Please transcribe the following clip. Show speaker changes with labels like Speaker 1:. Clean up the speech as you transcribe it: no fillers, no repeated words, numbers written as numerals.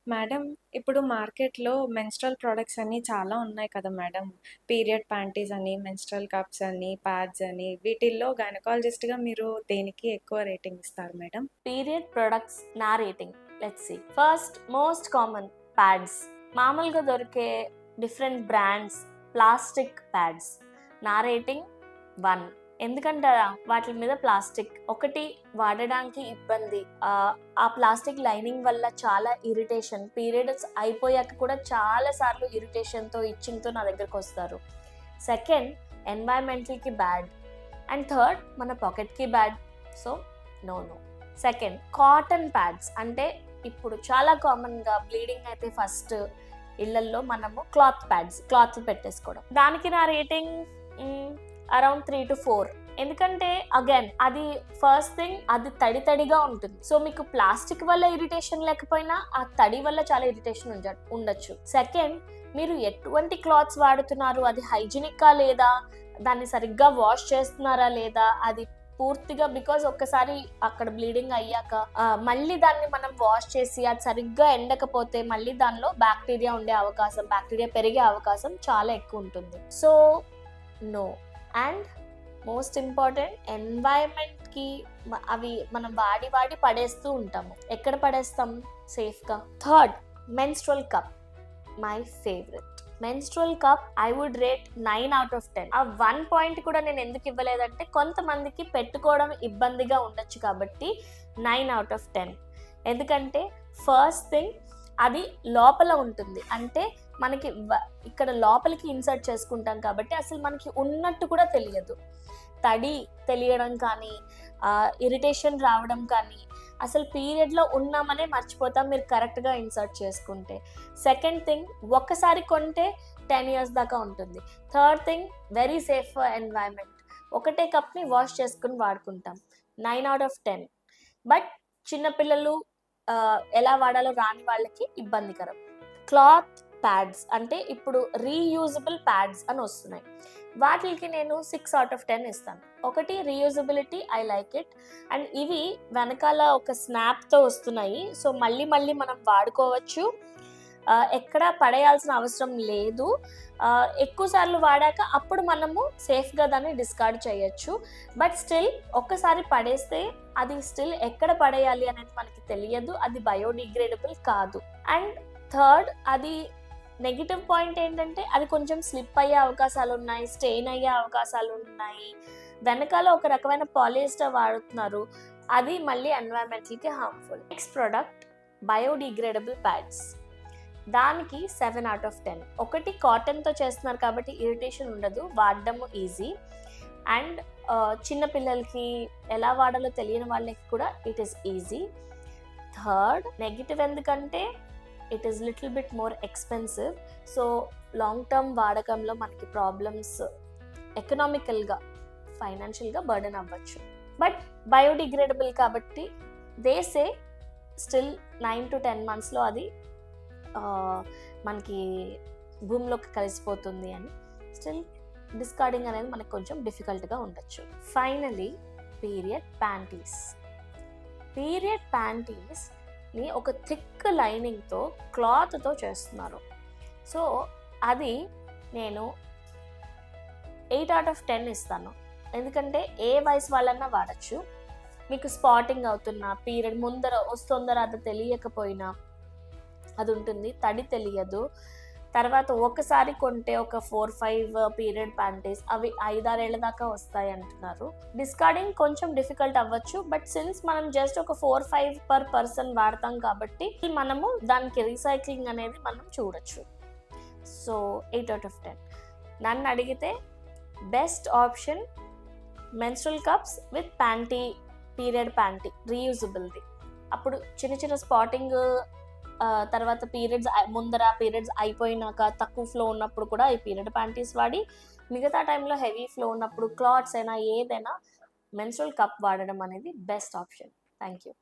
Speaker 1: Madam, ఇప్పుడు మార్కెట్‌లో menstrual products అన్నీ చాలా ఉన్నాయి కదా మేడం. పీరియడ్ ప్యాంటీస్ అని, మెన్‌స్ట్రువల్ కప్స్ అని, ప్యాడ్స్ అని వీటిల్లో గైనకాలజిస్ట్‌గా మీరు దేనికి ఎక్కువ రేటింగ్ ఇస్తారు మేడం?
Speaker 2: పీరియడ్ ప్రొడక్ట్స్ నా rating let's see. First most common pads. మామూలుగా దొరికే డిఫరెంట్ బ్రాండ్స్ ప్లాస్టిక్ ప్యాడ్స్. నా రేటింగ్ 1. ఎందుకంటే వాటి మీద ప్లాస్టిక్ ఒకటి వాడడానికి ఇబ్బంది. ఆ ప్లాస్టిక్ లైనింగ్ వల్ల చాలా ఇరిటేషన్. పీరియడ్స్ అయిపోయాక కూడా చాలా సార్లు ఇరిటేషన్‌తో, ఇచ్చింగ్‌తో నా దగ్గరకు వస్తారు. సెకండ్, ఎన్వైరన్మెంటల్‌కి బ్యాడ్. అండ్ థర్డ్, మన పాకెట్‌కి bad. So no no. Second, cotton pads. అంటే ఇప్పుడు చాలా కామన్గా బ్లీడింగ్ అయితే ఫస్ట్ ఇళ్లల్లో మనము క్లాత్ పెట్టేసుకోవడం. దానికి నా రేటింగ్ అరౌండ్ 3 to 4. ఎందుకంటే అగైన్ అది ఫస్ట్ థింగ్, అది తడిగా ఉంటుంది. సో మీకు ప్లాస్టిక్ వల్ల ఇరిటేషన్ లేకపోయినా ఆ తడి వల్ల చాలా ఇరిటేషన్ ఉండొచ్చు. సెకండ్, మీరు ఎటువంటి క్లాత్స్ వాడుతున్నారు, అది హైజీనిక్గా లేదా, దాన్ని సరిగ్గా వాష్ చేస్తున్నారా లేదా, అది పూర్తిగా బికాజ్ ఒక్కసారి అక్కడ బ్లీడింగ్ అయ్యాక మళ్ళీ దాన్ని మనం వాష్ చేసి అది సరిగ్గా ఎండకపోతే మళ్ళీ దానిలో బ్యాక్టీరియా పెరిగే అవకాశం చాలా ఎక్కువ ఉంటుంది. So no. And most important, ఎన్వైరన్మెంట్కి అవి మనం వాడి పడేస్తూ ఉంటాము. ఎక్కడ పడేస్తాం సేఫ్గా? Third, menstrual cup. My favourite menstrual cup. I would rate 9 out of 10. ఆ 1 పాయింట్ కూడా నేను ఎందుకు ఇవ్వలేదంటే కొంతమందికి పెట్టుకోవడం ఇబ్బందిగా ఉండొచ్చు కాబట్టి 9 out of 10. ఎందుకంటే ఫస్ట్ థింగ్, అది లోపల ఉంటుంది. అంటే మనకి ఇక్కడ లోపలికి ఇన్సర్ట్ చేసుకుంటాం కాబట్టి అసలు మనకి ఉన్నట్టు కూడా తెలియదు. తడి తెలియడం కానీ, ఇరిటేషన్ రావడం కానీ, అసలు పీరియడ్లో ఉన్నామనే మర్చిపోతాం మీరు కరెక్ట్గా ఇన్సర్ట్ చేసుకుంటే. సెకండ్ థింగ్, ఒక్కసారి కొంటే 10 years దాకా ఉంటుంది. Third thing, very safe for environment. ఒకటే కప్ని వాష్ చేసుకుని వాడుకుంటాం. 9 out of 10. బట్ చిన్నపిల్లలు ఎలా వాడాలో రాని వాళ్ళకి ఇబ్బందికరం. క్లాత్ ప్యాడ్స్ అంటే ఇప్పుడు రీయూజబుల్ ప్యాడ్స్ అని వస్తున్నాయి. వాటికి నేను 6 out of 10 ఇస్తాను. ఒకటి, reusability, I like it. And ఇవి వెనకాల ఒక స్నాప్తో వస్తున్నాయి. సో మళ్ళీ మనం వాడుకోవచ్చు. ఎక్కడ పడేయాల్సిన అవసరం లేదు. ఎక్కువసార్లు వాడాక అప్పుడు మనము సేఫ్గా దాన్ని డిస్కార్డ్ చేయొచ్చు. బట్ స్టిల్ ఒక్కసారి పడేస్తే అది స్టిల్ ఎక్కడ పడేయాలి అనేది మనకి తెలియదు. అది బయోడిగ్రేడబుల్ కాదు. అండ్ థర్డ్, అది నెగిటివ్ పాయింట్ ఏంటంటే అది కొంచెం స్లిప్ అయ్యే అవకాశాలు ఉన్నాయి, స్టెయిన్ అయ్యే అవకాశాలు ఉన్నాయి. వెనకాల ఒక రకమైన పాలియస్టర్ వాడుతున్నారు, అది మళ్ళీ ఎన్వైరన్మెంట్కి harmful. Next product, biodegradable pads. దానికి 7 out of 10. ఒకటి, కాటన్తో చేస్తున్నారు కాబట్టి ఇరిటేషన్ ఉండదు, వాడడము ఈజీ. అండ్ చిన్నపిల్లలకి ఎలా వాడాలో తెలియని వాళ్ళకి కూడా it is easy. Third, negative ఎందుకంటే it is little bit more expensive. So long term వాడకంలో మనకి ప్రాబ్లమ్స్, ఎకనామికల్గా, ఫైనాన్షియల్గా బర్డెన్ అవ్వచ్చు. బట్ బయోడిగ్రేడబుల్ కాబట్టి దే సే స్టిల్ 9 to 10 monthsలో అది మనకి భూమిలోకి కలిసిపోతుంది అని. స్టిల్ డిస్కార్డింగ్ అనేది మనకు కొంచెం డిఫికల్ట్గా ఉండొచ్చు. ఫైనలీ, పీరియడ్ ప్యాంటీస్ని ఒక థిక్ లైనింగ్తో, క్లాత్తో చేస్తున్నారు. సో అది నేను 8 out of 10 ఇస్తాను. ఎందుకంటే ఏ వయసు వాళ్ళన్నా వాడచ్చు. మీకు స్పాటింగ్ అవుతున్నా, పీరియడ్ ముందర వస్తుందర అది తెలియకపోయినా అది ఉంటుంది, తడి తెలియదు. తర్వాత ఒకసారి కొంటే ఒక 4-5 పీరియడ్ ప్యాంటీస్ అవి 5-6 ఏళ్ళ దాకా వస్తాయి అంటున్నారు. డిస్కార్డింగ్ కొంచెం డిఫికల్ట్ అవ్వచ్చు. బట్ సిన్స్ మనం జస్ట్ ఒక 4-5 per person వాడతాం కాబట్టి మనము దానికి రీసైక్లింగ్ అనేది మనం చూడొచ్చు. So 8 out of 10. నన్ను అడిగితే best option menstrual cups with period panty రీయూజబుల్ది. అప్పుడు చిన్న స్పాటింగ్, తర్వాత పీరియడ్స్ అయిపోయినాక తక్కువ ఫ్లో ఉన్నప్పుడు కూడా ఈ పీరియడ్ ప్యాంటీస్ వాడి, మిగతా టైంలో హెవీ ఫ్లో ఉన్నప్పుడు క్లాత్స్ అయినా ఏదైనా మెన్స్ట్రువల్ కప్ వాడడం అనేది బెస్ట్ ఆప్షన్. Thank you.